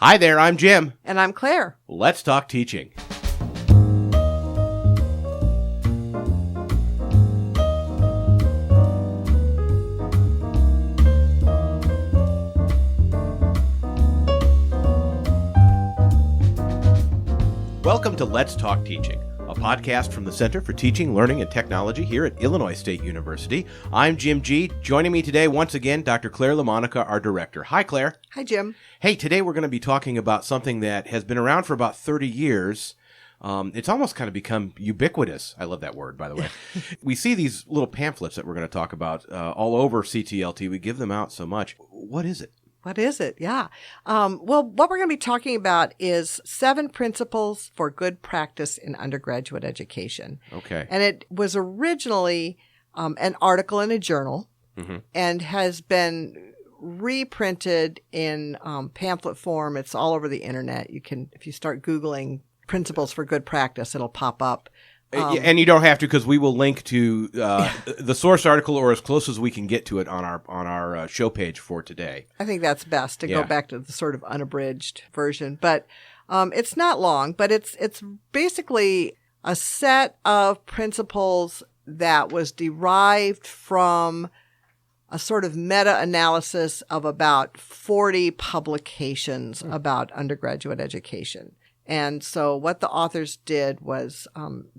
Hi there, I'm Jim. And I'm Claire. Let's talk teaching. Welcome to Let's Talk Teaching, a podcast from the Center for Teaching, Learning, and Technology here at Illinois State University. I'm Jim G. Joining me today, once again, Dr. Claire LaMonica, our director. Hi, Claire. Hi, Jim. Hey, today we're going to be talking about something that has been around for about 30 years. It's almost kind of become ubiquitous. I love that word, by the way. We see these little pamphlets that we're going to talk about all over CTLT. We give them out so much. What is it? What is it? Yeah. Well, what we're going to be talking about is 7 principles for good practice in undergraduate education. Okay. And it was originally an article in a journal and has been reprinted in pamphlet form. It's all over the internet. You can, if you start Googling principles for good practice, it'll pop up. And you don't have to, because we will link to the source article or as close as we can get to it on our show page for today. I think that's best to go back to the sort of unabridged version. But it's not long, but it's basically a set of principles that was derived from a sort of meta-analysis of about 40 publications about undergraduate education. And so what the authors did was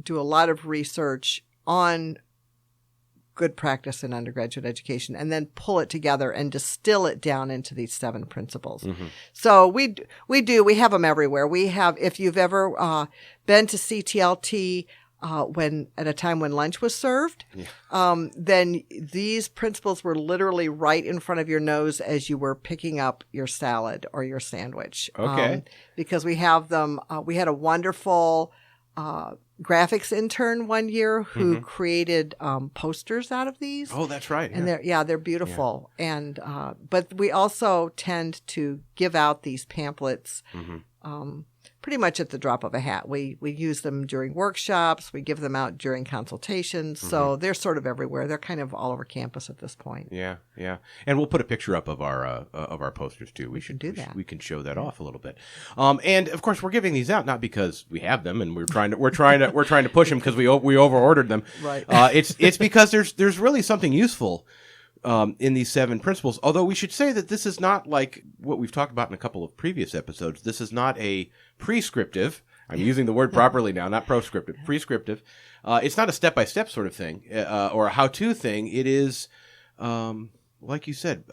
do a lot of research on good practice in undergraduate education and then pull it together and distill it down into these 7 principles. So we have them everywhere. We have, if you've ever been to CTLT when at a time when lunch was served, then these principles were literally right in front of your nose as you were picking up your salad or your sandwich. Okay. Because we have them. We had a wonderful graphics intern one year who created posters out of these. Oh, that's right. And they're beautiful. Yeah. And but we also tend to give out these pamphlets pretty much at the drop of a hat. We use them during workshops. We give them out during consultations. So they're sort of everywhere. They're kind of all over campus at this point. Yeah. And we'll put a picture up of our posters too. We should do that. We can show that off a little bit. And of course, we're giving these out not because we have them and we're trying to push them because we over ordered them. Right. It's because there's really something useful in these 7 principles. Although we should say that this is not like what we've talked about in a couple of previous episodes. This is not a prescriptive. I'm using the word properly now, not proscriptive. Prescriptive. It's not a step-by-step sort of thing or a how-to thing. It is, like you said,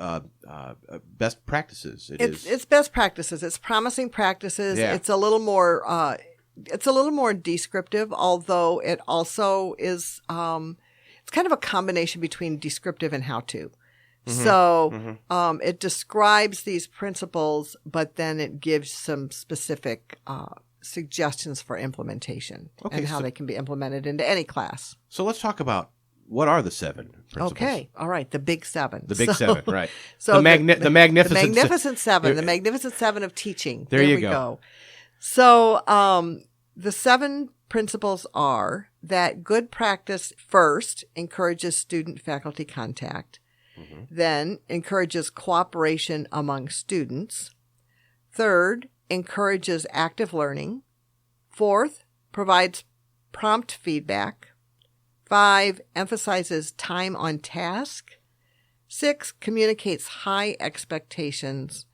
best practices. It's best practices. It's promising practices. Yeah. It's a little more descriptive, although it also is. It's kind of a combination between descriptive and how-to. So it describes these principles, but then it gives some specific suggestions for implementation and how they can be implemented into any class. So let's talk about what are the 7 principles. Okay. All right. The big 7. The big 7, right. So the magnificent 7. The magnificent 7 of teaching. There we you go. So the 7 principles are that good practice first encourages student-faculty contact, then encourages cooperation among students, third, encourages active learning, fourth, provides prompt feedback, 5, emphasizes time on task, 6, communicates high expectations,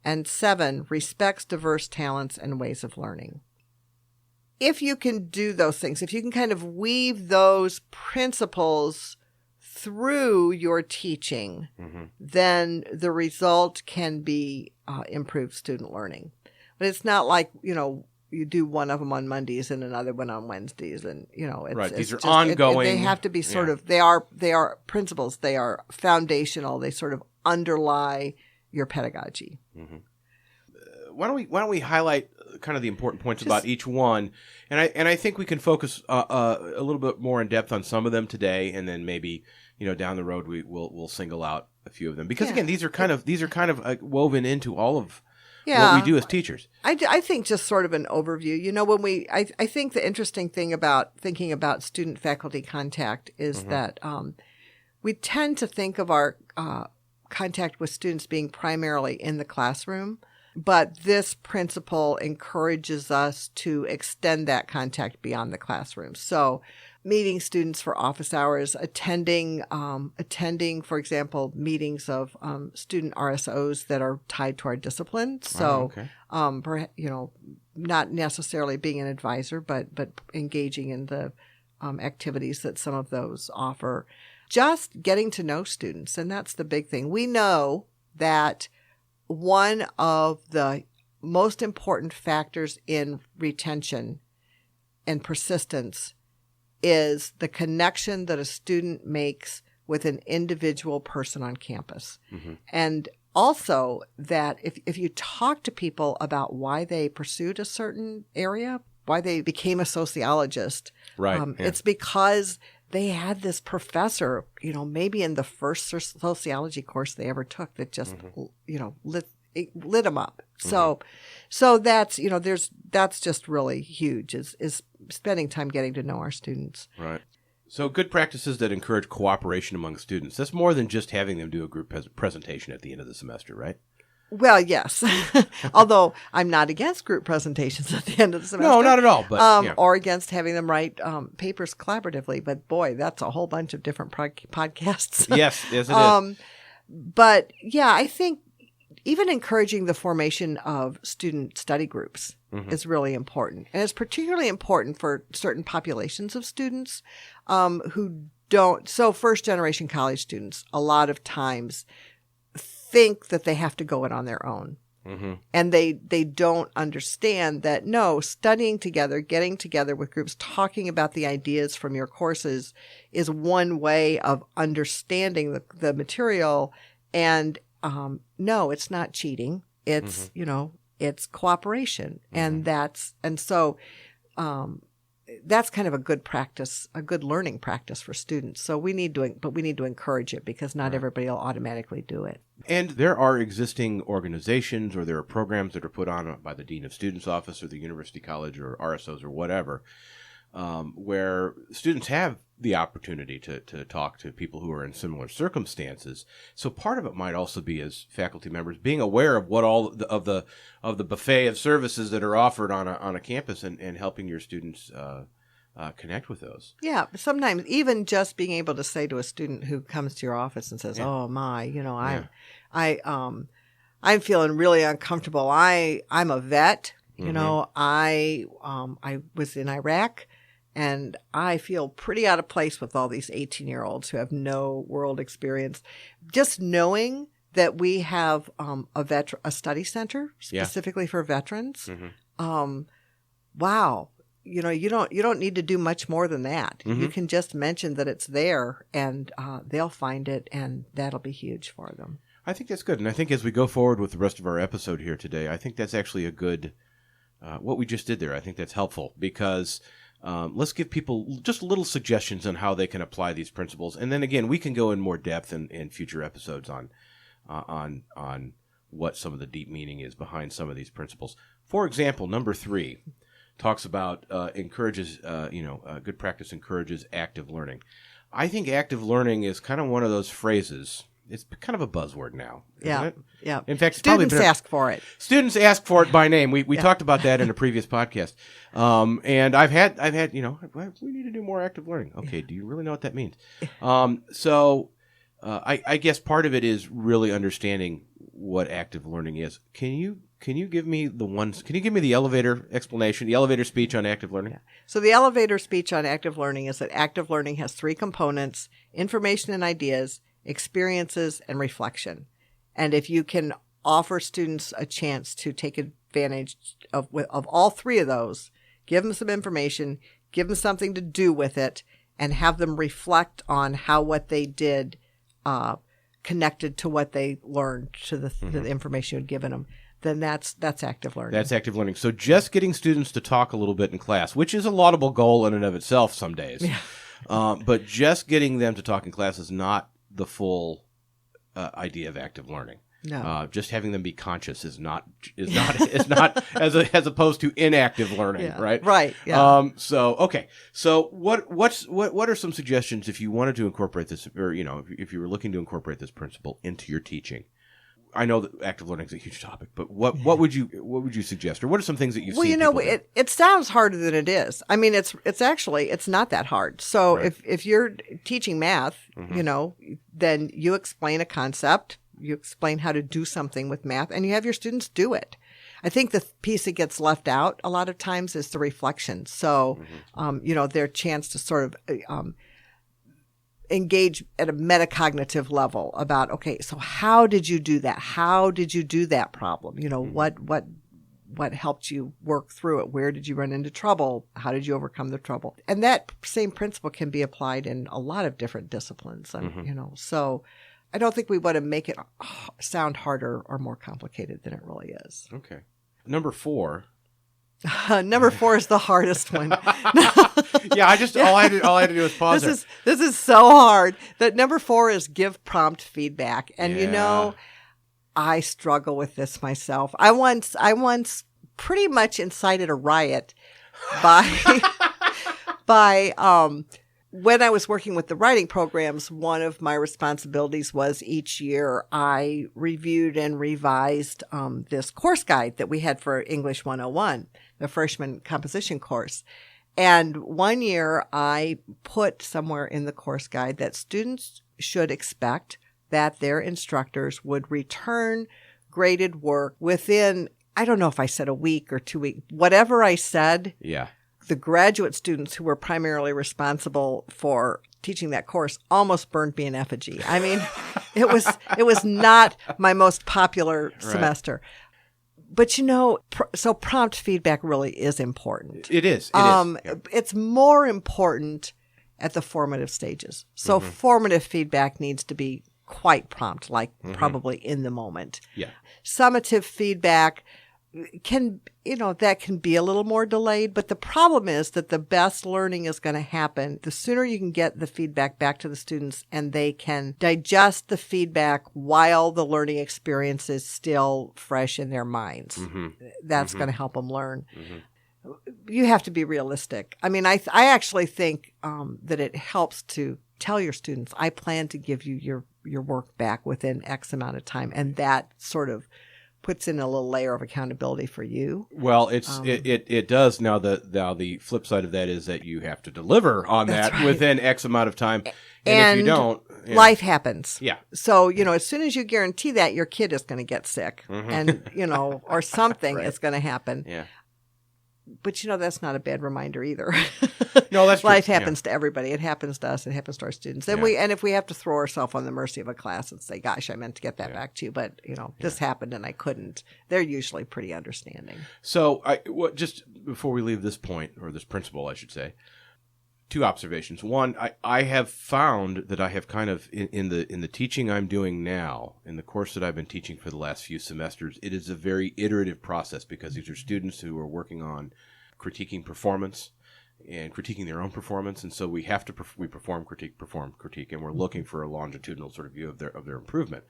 and 7, respects diverse talents and ways of learning. If you can do those things, if you can kind of weave those principles through your teaching, then the result can be improved student learning. But it's not like, you do one of them on Mondays and another one on Wednesdays. And, it's right. These are just, ongoing. They have to be sort of, they are principles. They are foundational. They sort of underlie your pedagogy. Why don't we highlight kind of the important points about each one, and I think we can focus a little bit more in depth on some of them today, and then maybe down the road we'll single out a few of them because again these are kind of woven into all of what we do as teachers. I think just sort of an overview. When I think the interesting thing about thinking about student-faculty contact is that we tend to think of our contact with students being primarily in the classroom. But this principle encourages us to extend that contact beyond the classroom. So meeting students for office hours, attending, for example, meetings of student RSOs that are tied to our discipline. So, not necessarily being an advisor, but engaging in the activities that some of those offer. Just getting to know students, and that's the big thing. We know that one of the most important factors in retention and persistence is the connection that a student makes with an individual person on campus. Mm-hmm. And also that if you talk to people about why they pursued a certain area, why they became a sociologist, it's because they had this professor, maybe in the first sociology course they ever took that just, lit them up. Mm-hmm. So that's, that's just really huge is spending time getting to know our students. Right. So good practices that encourage cooperation among students. That's more than just having them do a group presentation at the end of the semester, right? Well, yes. Although I'm not against group presentations at the end of the semester. No, not at all. But or against having them write papers collaboratively. But boy, that's a whole bunch of different podcasts. Yes, it is. But yeah, I think even encouraging the formation of student study groups is really important. And it's particularly important for certain populations of students who don't. So first generation college students, a lot of times think that they have to go it on their own. Mm-hmm. And they don't understand that, no, studying together, getting together with groups, talking about the ideas from your courses is one way of understanding the material. And no, it's not cheating. It's, it's cooperation. Mm-hmm. And so that's kind of a good practice, a good learning practice for students. So we need to encourage it because not everybody will automatically do it. And there are existing organizations or there are programs that are put on by the Dean of Students Office or the University College or RSOs or whatever, where students have the opportunity to talk to people who are in similar circumstances. So part of it might also be as faculty members being aware of what all of the buffet of services that are offered on a campus and helping your students connect with those. Yeah, sometimes even just being able to say to a student who comes to your office and says, "Oh my, I'm feeling really uncomfortable. I'm a vet. I was in Iraq." And I feel pretty out of place with all these 18-year-olds who have no world experience. Just knowing that we have a study center specifically for veterans. Mm-hmm. Wow, you don't need to do much more than that. Mm-hmm. You can just mention that it's there, and they'll find it, and that'll be huge for them. I think that's good, and I think as we go forward with the rest of our episode here today, I think that's actually a good. What we just did there, I think that's helpful because. Let's give people just little suggestions on how they can apply these principles, and then again, we can go in more depth in future episodes on what some of the deep meaning is behind some of these principles. For example, number 3 talks about good practice encourages active learning. I think active learning is kind of one of those phrases. It's kind of a buzzword now, isn't it? Yeah. In fact, students ask for it. Students ask for it by name. We talked about that in a previous podcast. And I've had, we need to do more active learning. Okay. Do you really know what that means? I guess part of it is really understanding what active learning is. Can you give me the elevator explanation, the elevator speech on active learning? Yeah. So the elevator speech on active learning is that active learning has 3 components: information and ideas, experiences, and reflection. And if you can offer students a chance to take advantage of all 3 of those, give them some information, give them something to do with it, and have them reflect on how what they did connected to what they learned, to the information you had given them, then that's active learning. That's active learning. So just getting students to talk a little bit in class, which is a laudable goal in and of itself some days. Yeah. But just getting them to talk in class is not the full idea of active learning. No. Just having them be conscious is not as opposed to inactive learning, right? Right. Yeah. So what are some suggestions if you wanted to incorporate this, or if you were looking to incorporate this principle into your teaching? I know that active learning is a huge topic, but what would you suggest, or what are some things that you've seen? Well, it sounds harder than it is. I mean, it's not that hard. So Right. if you're teaching math, then you explain a concept, you explain how to do something with math, and you have your students do it. I think the piece that gets left out a lot of times is the reflection. So, their chance to sort of engage at a metacognitive level about, okay, so how did you do that? How did you do that problem? What helped you work through it? Where did you run into trouble? How did you overcome the trouble? And that same principle can be applied in a lot of different disciplines. So I don't think we want to make it sound harder or more complicated than it really is. Okay. Number 4. Number 4 is the hardest one. Yeah, all I had to do was pause. This is so hard. That number 4 is give prompt feedback. And I struggle with this myself. I once pretty much incited a riot by when I was working with the writing programs, one of my responsibilities was each year I reviewed and revised this course guide that we had for English 101, the freshman composition course. And one year I put somewhere in the course guide that students should expect that their instructors would return graded work within, I don't know if I said a week or 2 weeks, whatever I said. Yeah. The graduate students who were primarily responsible for teaching that course almost burned me in effigy. I mean, it was not my most popular semester. But so prompt feedback really is important. It is. Yeah. It's more important at the formative stages. So formative feedback needs to be quite prompt, like probably in the moment. Yeah. Summative feedback can be a little more delayed, but the problem is that the best learning is going to happen the sooner you can get the feedback back to the students and they can digest the feedback while the learning experience is still fresh in their minds. That's going to help them learn. You have to be realistic. I mean, I actually think that it helps to tell your students, I plan to give you your work back within X amount of time, and that sort of puts in a little layer of accountability for you. Well, it does now. The flip side of that is that you have to deliver on that within X amount of time, and if you don't, life happens. Yeah. So as soon as you guarantee that, your kid is going to get sick, and or something is going to happen. Yeah. But that's not a bad reminder either. No, that's true. Life happens to everybody. It happens to us. It happens to our students. And if we have to throw ourselves on the mercy of a class and say, "Gosh, I meant to get that back to you, but this happened and I couldn't," they're usually pretty understanding. So, just before we leave this point or this principle, I should say, 2 observations. One, I have found that I have kind of in the teaching I'm doing now, in the course that I've been teaching for the last few semesters, it is a very iterative process because these are students who are working on critiquing performance and critiquing their own performance, and so we have to we perform, critique, and we're looking for a longitudinal sort of view of their improvement.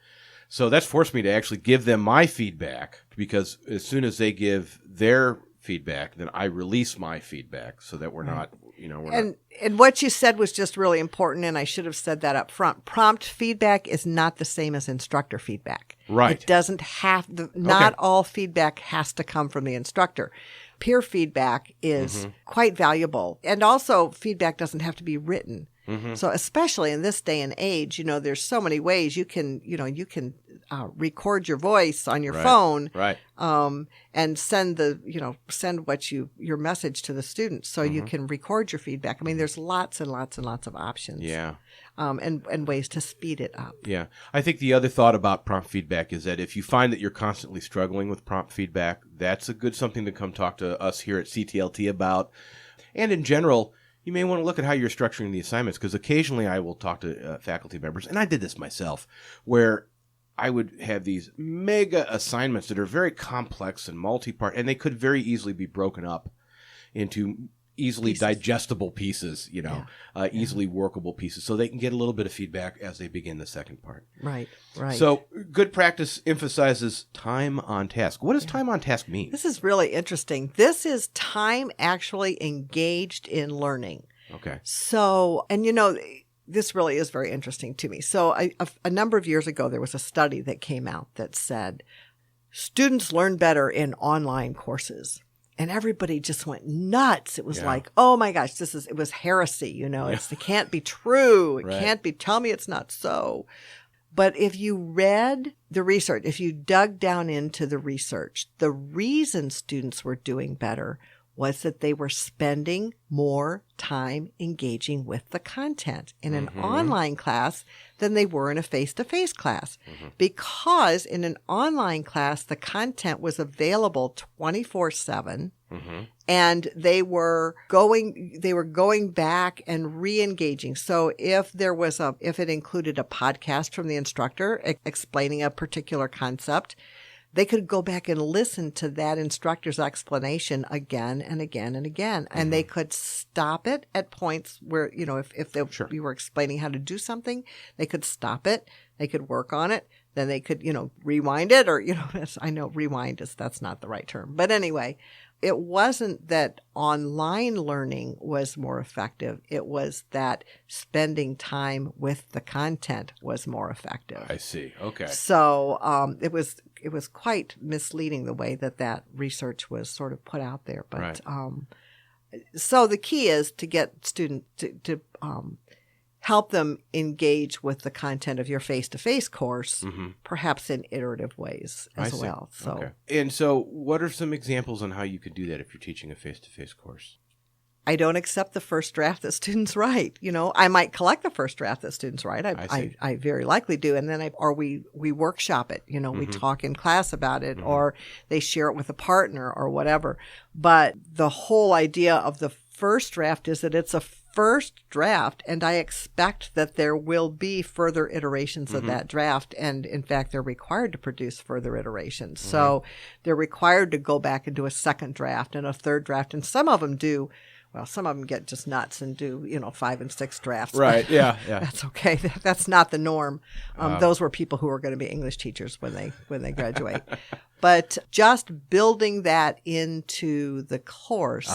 So that's forced me to actually give them my feedback, because as soon as they give their feedback, then I release my feedback so that we're not, And what you said was just really important, and I should have said that up front. Prompt feedback is not the same as instructor feedback. Right. It doesn't have not all feedback has to come from the instructor. Peer feedback is quite valuable, and also feedback doesn't have to be written. So especially in this day and age, there's so many ways you can record your voice on your phone, right? And send your message to the students, so you can record your feedback. I mean, there's lots and lots and lots of options. Yeah. And ways to speed it up. Yeah. I think the other thought about prompt feedback is that if you find that you're constantly struggling with prompt feedback, that's a good something to come talk to us here at CTLT about. And in general, you may want to look at how you're structuring the assignments, because occasionally I will talk to faculty members, and I did this myself, where I would have these mega assignments that are very complex and multi-part, and they could very easily be broken up into easily digestible pieces, easily workable pieces, so they can get a little bit of feedback as they begin the second part. Right. So good practice emphasizes time on task. What does time on task mean? This is really interesting. This is time actually engaged in learning. Okay. So, and this really is very interesting to me. So a number of years ago, there was a study that came out that said students learn better in online courses. And everybody just went nuts. It was like, oh my gosh, it was heresy. You know, it can't be true. It can't be, tell me it's not so. But if you read the research, if you dug down into the research, the reason students were doing better was that they were spending more time engaging with the content in an online class than they were in a face-to-face class. Because in an online class, the content was available 24/7. And they were going back and re-engaging. So if it included a podcast from the instructor explaining a particular concept, they could go back and listen to that instructor's explanation again and again and again. And they could stop it at points where, you know, if you were explaining how to do something, they could stop it. They could work on it. Then they could, you know, rewind it, or, you know, I know rewind that's not the right term. But anyway, it wasn't that online learning was more effective. It was that spending time with the content was more effective. I see. Okay. So it was quite misleading the way that research was sort of put out there. But so the key is to get students to help them engage with the content of your face-to-face course, perhaps in iterative ways as well. So, okay. And so what are some examples on how you could do that if you're teaching a face-to-face course? I don't accept the first draft that students write. You know, I might collect the first draft that students write. I very likely do. And then we workshop it. You know, we talk in class about it, or they share it with a partner or whatever. But the whole idea of the first draft is that it's a first draft, and I expect that there will be further iterations of that draft. And in fact, they're required to produce further iterations. So they're required to go back and do a second draft and a third draft. And some of them do. Well, some of them get just nuts and do, you know, 5 and 6 drafts. Right. Yeah. That's okay. That's not the norm. Those were people who were going to be English teachers when they graduate. But just building that into the course,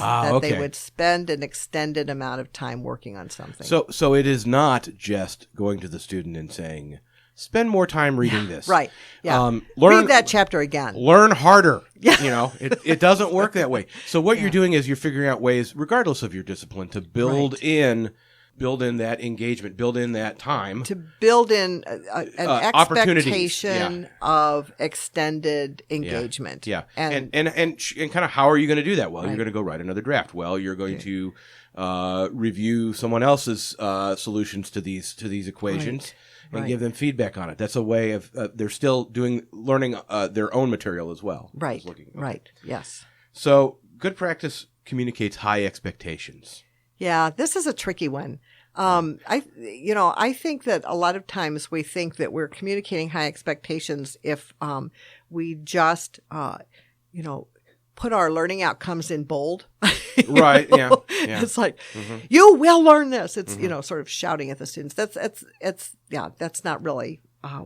they would spend an extended amount of time working on something. So it is not just going to the student and saying, spend more time reading this. Right. Yeah. Read that chapter again. Learn harder. You know, it doesn't work that way. So what you're doing is you're figuring out ways, regardless of your discipline, to build in that engagement, build in that time. To build in an expectation of extended engagement. Yeah. And kind of how are you going to do that? Well, you're going to go write another draft. Well, you're going to review someone else's solutions to these equations. And give them feedback on it. That's a way of they're still learning their own material as well. Right. Right. Yes. So good practice communicates high expectations. Yeah, this is a tricky one. I think that a lot of times we think that we're communicating high expectations if we just put our learning outcomes in bold. Right. Yeah. It's like, you will learn this. It's, sort of shouting at the students. That's not really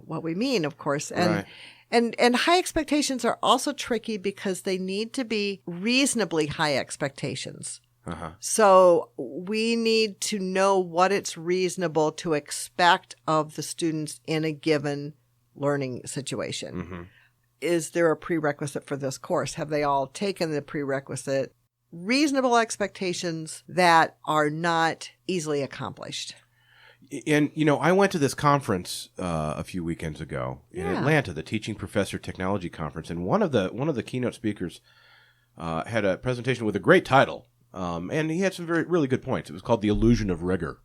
what we mean, of course. And, and high expectations are also tricky because they need to be reasonably high expectations. So we need to know what it's reasonable to expect of the students in a given learning situation. Is there a prerequisite for this course? Have they all taken the prerequisite? Reasonable expectations that are not easily accomplished. And, I went to this conference a few weekends ago in Atlanta, the Teaching Professor Technology Conference. And one of the keynote speakers had a presentation with a great title. And he had some really good points. It was called The Illusion of Rigor.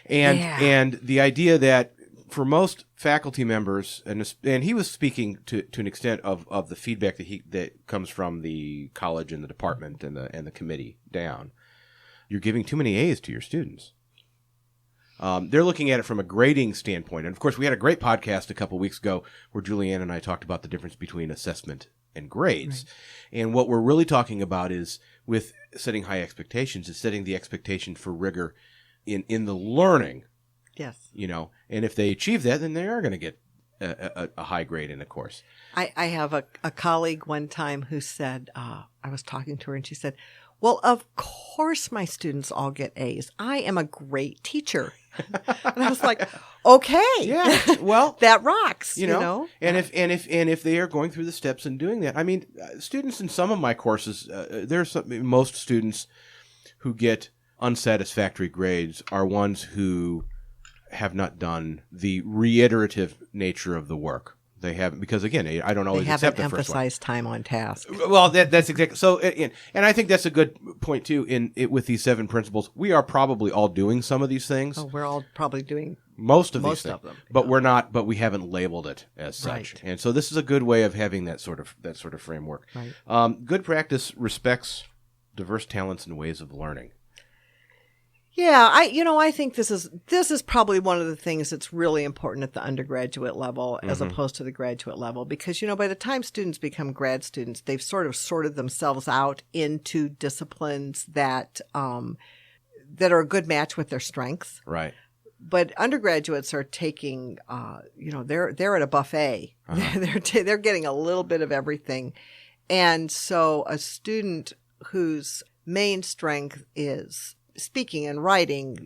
And the idea that for most faculty members, and he was speaking to an extent of the feedback that comes from the college and the department and the committee down, you're giving too many A's to your students. They're looking at it from a grading standpoint. And of course, we had a great podcast a couple weeks ago where Julianne and I talked about the difference between assessment and grades. Right. And what we're really talking about is with setting high expectations is setting the expectation for rigor in the learning. Yes. And if they achieve that, then they are going to get a high grade in the course. I have a colleague one time who said, I was talking to her and she said, Well, of course my students all get A's. I am a great teacher. And I was like, okay. Yeah. Well, that rocks, you know? And if they are going through the steps and doing that, I mean, students in some of my courses, most students who get unsatisfactory grades are ones who have not done the reiterative nature of the work. They haven't, because again, I don't always accept the first one. They haven't emphasized time on task. Well, that's exactly so. And I think that's a good point too. With these 7 principles, we are probably all doing some of these things. Oh, we're all probably doing most of these things, them, but we're not. But we haven't labeled it as such. Right. And so this is a good way of having that sort of framework. Right. Good practice respects diverse talents and ways of learning. Yeah, I think this is probably one of the things that's really important at the undergraduate level as opposed to the graduate level, because by the time students become grad students, they've sort of sorted themselves out into disciplines that are a good match with their strengths. Right. But undergraduates are taking, they're at a buffet. They're getting a little bit of everything, and so a student whose main strength is speaking and writing,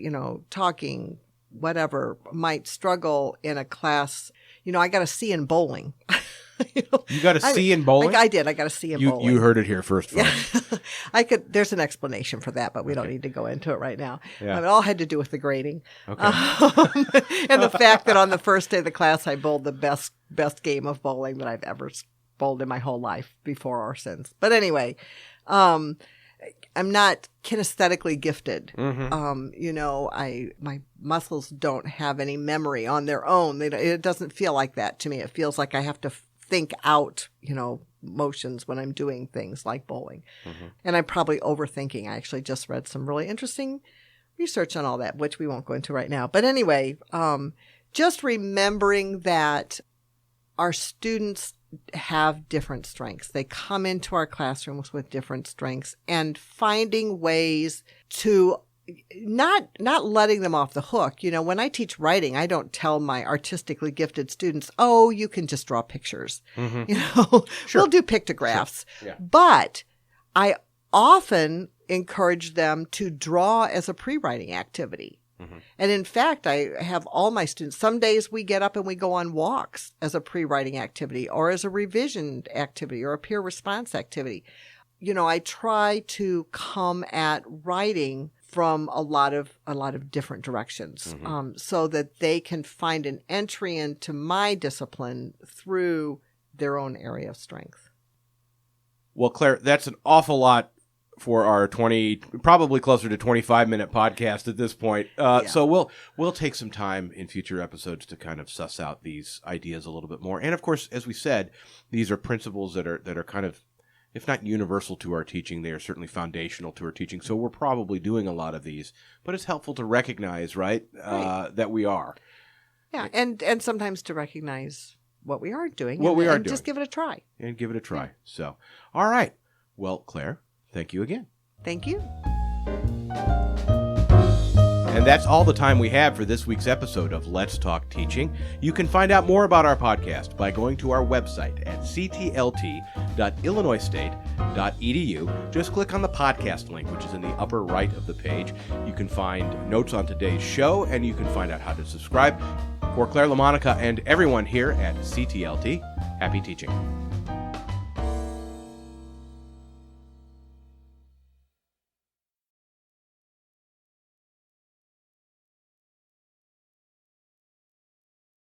talking, whatever, might struggle in a class. I got a C in bowling. You got a C in bowling? I did. I got a C in bowling. You heard it here first, folks. Yeah. There's an explanation for that, but we don't need to go into it right now. Yeah. It all had to do with the grading. Okay. And the fact that on the first day of the class, I bowled the best game of bowling that I've ever bowled in my whole life, before or since. But anyway, I'm not kinesthetically gifted. My muscles don't have any memory on their own. It doesn't feel like that to me. It feels like I have to think out, motions when I'm doing things like bowling. And I'm probably overthinking. I actually just read some really interesting research on all that, which we won't go into right now. But anyway, just remembering that our students have different strengths. They come into our classrooms with different strengths, and finding ways to not letting them off the hook. When I teach writing, I don't tell my artistically gifted students, oh, you can just draw pictures. Sure. We'll do pictographs. Sure. Yeah. But I often encourage them to draw as a pre-writing activity. And in fact, I have all my students, some days we get up and we go on walks as a pre-writing activity, or as a revision activity, or a peer response activity. I try to come at writing from a lot of different directions, so that they can find an entry into my discipline through their own area of strength. Well, Claire, that's an awful lot for our probably closer to 25-minute podcast at this point. So we'll take some time in future episodes to kind of suss out these ideas a little bit more. And of course, as we said, these are principles that are kind of, if not universal to our teaching, they are certainly foundational to our teaching. So we're probably doing a lot of these, but it's helpful to recognize, right. That we are. Yeah, and sometimes to recognize what we are doing. And just give it a try. And give it a try. So, all right. Well, Claire, thank you again. Thank you. And that's all the time we have for this week's episode of Let's Talk Teaching. You can find out more about our podcast by going to our website at ctlt.illinoisstate.edu. Just click on the podcast link, which is in the upper right of the page. You can find notes on today's show, and you can find out how to subscribe. For Claire LaMonica and everyone here at CTLT, happy teaching.